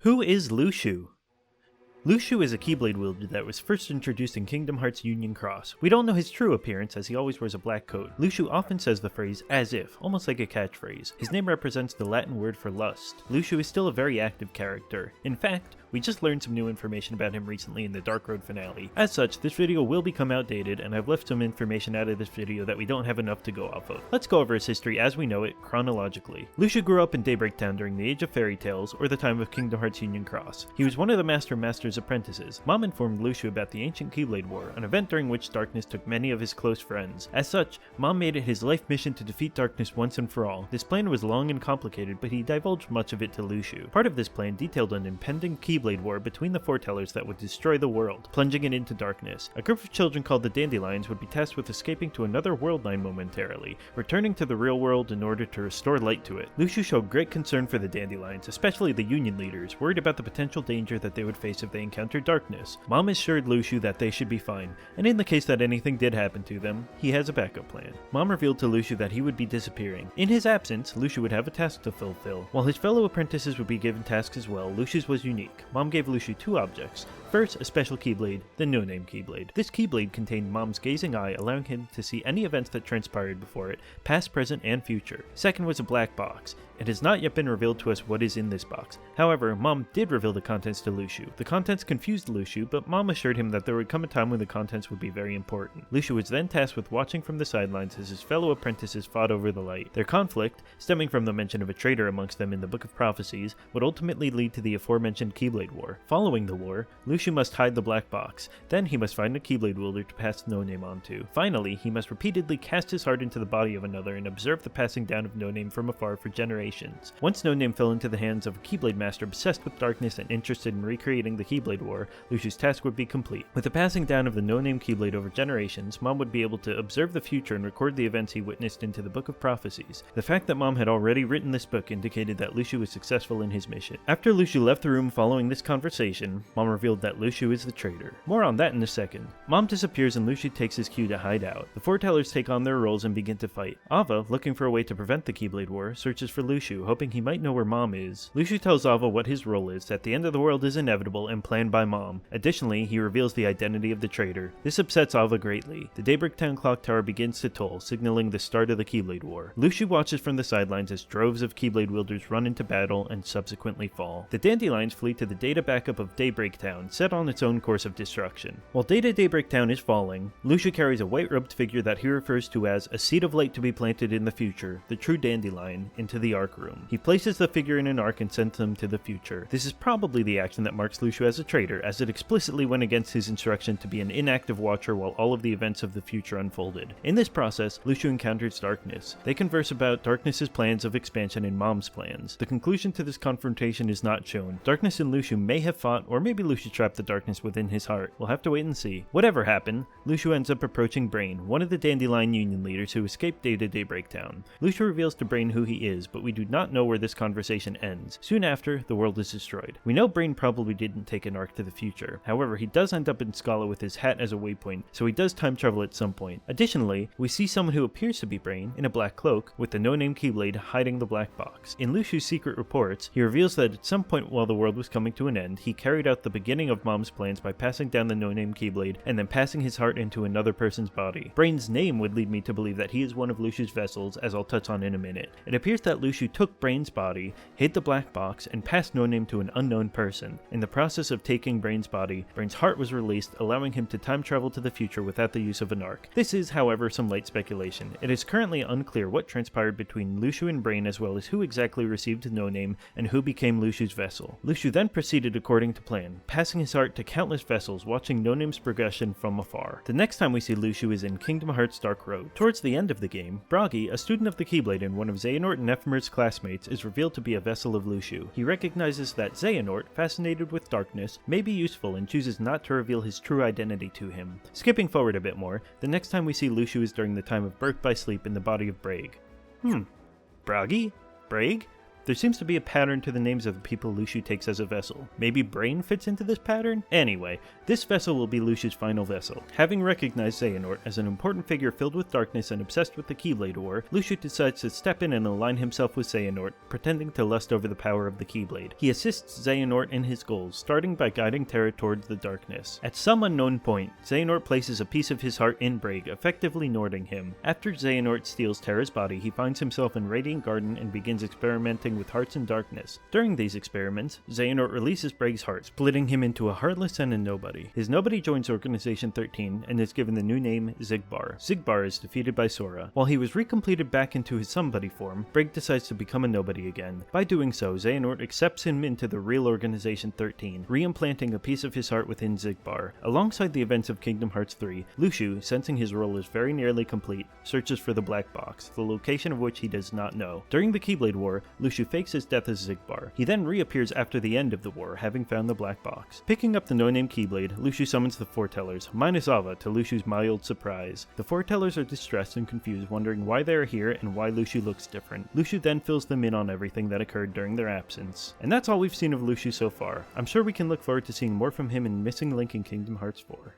Who is Luxu? Luxu is a Keyblade wielder that was first introduced in Kingdom Hearts Union Cross. We don't know his true appearance as he always wears a black coat. Luxu often says the phrase as if, almost like a catchphrase. His name represents the Latin word for lust. Luxu is still a very active character. In fact, we just learned some new information about him recently in the Dark Road finale. As such, this video will become outdated, and I've left some information out of this video that we don't have enough to go off of. Let's go over his history as we know it, chronologically. Luxu grew up in Daybreak Town during the Age of Fairy Tales, or the time of Kingdom Hearts Union Cross. He was one of the Master's apprentices. Mom informed Luxu about the ancient Keyblade War, an event during which Darkness took many of his close friends. As such, Mom made it his life mission to defeat Darkness once and for all. This plan was long and complicated, but he divulged much of it to Luxu. Part of this plan detailed an impending Keyblade War between the foretellers that would destroy the world, plunging it into darkness. A group of children called the Dandelions would be tasked with escaping to another world line momentarily, returning to the real world in order to restore light to it. Luxu showed great concern for the Dandelions, especially the Union leaders, worried about the potential danger that they would face if they encountered Darkness. Mom assured Luxu that they should be fine, and in the case that anything did happen to them, he has a backup plan. Mom revealed to Luxu that he would be disappearing. In his absence, Luxu would have a task to fulfill. While his fellow apprentices would be given tasks as well, Luxu's was unique. Mom gave Luxu two objects. First, a special Keyblade, the no-name Keyblade. This Keyblade contained Mom's gazing eye, allowing him to see any events that transpired before it, past, present, and future. Second was a black box. It has not yet been revealed to us what is in this box. However, Mom did reveal the contents to Luxu. The contents confused Luxu, but Mom assured him that there would come a time when the contents would be very important. Luxu was then tasked with watching from the sidelines as his fellow apprentices fought over the light. Their conflict, stemming from the mention of a traitor amongst them in the Book of Prophecies, would ultimately lead to the aforementioned Keyblade War. Following the war, Luxu must hide the black box. Then he must find a Keyblade wielder to pass No-Name onto. Finally, he must repeatedly cast his heart into the body of another and observe the passing down of No-Name from afar for generations. Once No-Name fell into the hands of a Keyblade master obsessed with darkness and interested in recreating the Keyblade War, Luxu's task would be complete. With the passing down of the No-Name Keyblade over generations, Mom would be able to observe the future and record the events he witnessed into the Book of Prophecies. The fact that Mom had already written this book indicated that Luxu was successful in his mission. After Luxu left the room following this conversation, Mom revealed that Luxu is the traitor. More on that in a second. Mom disappears and Luxu takes his cue to hide out. The foretellers take on their roles and begin to fight. Ava, looking for a way to prevent the Keyblade War, searches for Luxu, hoping he might know where Mom is. Luxu tells Ava what his role is, that the end of the world is inevitable and planned by Mom. Additionally, he reveals the identity of the traitor. This upsets Ava greatly. The Daybreak Town clock tower begins to toll, signaling the start of the Keyblade War. Luxu watches from the sidelines as droves of Keyblade wielders run into battle and subsequently fall. The Dandelions flee to the data backup of Daybreak Town, set on its own course of destruction. While Data Daybreak Town is falling, Luxu carries a white-robed figure that he refers to as a seed of light to be planted in the future, the true Dandelion, into the Arc Room. He places the figure in an arc and sends them to the future. This is probably the action that marks Luxu as a traitor, as it explicitly went against his instruction to be an inactive watcher while all of the events of the future unfolded. In this process, Luxu encounters Darkness. They converse about Darkness's plans of expansion and Mom's plans. The conclusion to this confrontation is not shown. Darkness and Luxu may have fought, or maybe Luxu trapped the darkness within his heart. We'll have to wait and see. Whatever happened, Luxu ends up approaching Brain, one of the Dandelion Union leaders who escaped Data Daybreak Town. Luxu reveals to Brain who he is, but we do not know where this conversation ends. Soon after, the world is destroyed. We know Brain probably didn't take an arc to the future. However, he does end up in Scala with his hat as a waypoint, so he does time travel at some point. Additionally, we see someone who appears to be Brain, in a black cloak, with the no-name Keyblade hiding the black box. In Luxu's secret reports, he reveals that at some point while the world was coming to an end, he carried out the beginning of Mom's plans by passing down the no-name Keyblade and then passing his heart into another person's body. Brain's name would lead me to believe that he is one of Luxu's vessels, as I'll touch on in a minute. It appears that Luxu took Brain's body, hid the black box, and passed no-name to an unknown person. In the process of taking Brain's body, Brain's heart was released, allowing him to time travel to the future without the use of an arc. This is, however, some light speculation. It is currently unclear what transpired between Luxu and Brain, as well as who exactly received no-name and who became Luxu's vessel. Luxu then proceeded according to plan, passing his heart to countless vessels, watching no-name's progression from afar. The next time we see Luxu is in Kingdom Hearts Dark Road. Towards the end of the game, Bragi, a student of the Keyblade and one of Xehanort and Ephemer's classmates, is revealed to be a vessel of Luxu. He recognizes that Xehanort, fascinated with darkness, may be useful and chooses not to reveal his true identity to him. Skipping forward a bit more, the next time we see Luxu is during the time of birth by sleep in the body of Braig. Bragi? Braig? There seems to be a pattern to the names of the people Luxu takes as a vessel. Maybe Brain fits into this pattern? Anyway, this vessel will be Luxu's final vessel. Having recognized Xehanort as an important figure filled with darkness and obsessed with the Keyblade War, Luxu decides to step in and align himself with Xehanort, pretending to lust over the power of the Keyblade. He assists Xehanort in his goals, starting by guiding Terra towards the darkness. At some unknown point, Xehanort places a piece of his heart in Brig, effectively Nording him. After Xehanort steals Terra's body, he finds himself in Radiant Garden and begins experimenting with hearts in darkness. During these experiments, Xehanort releases Brig's heart, splitting him into a heartless and a nobody. His nobody joins Organization 13 and is given the new name Xigbar. Xigbar is defeated by Sora. While he was recompleted back into his somebody form, Brig decides to become a nobody again. By doing so, Xehanort accepts him into the real Organization 13, re-implanting a piece of his heart within Xigbar. Alongside the events of Kingdom Hearts 3, Luxu, sensing his role is very nearly complete, searches for the black box, the location of which he does not know. During the Keyblade War, Luxu fakes his death as Xigbar. He then reappears after the end of the war, having found the black box. Picking up the no-name Keyblade, Luxu summons the Foretellers, minus Ava, to Luxu's mild surprise. The Foretellers are distressed and confused, wondering why they are here and why Luxu looks different. Luxu then fills them in on everything that occurred during their absence. And that's all we've seen of Luxu so far. I'm sure we can look forward to seeing more from him in Missing Link in Kingdom Hearts 4.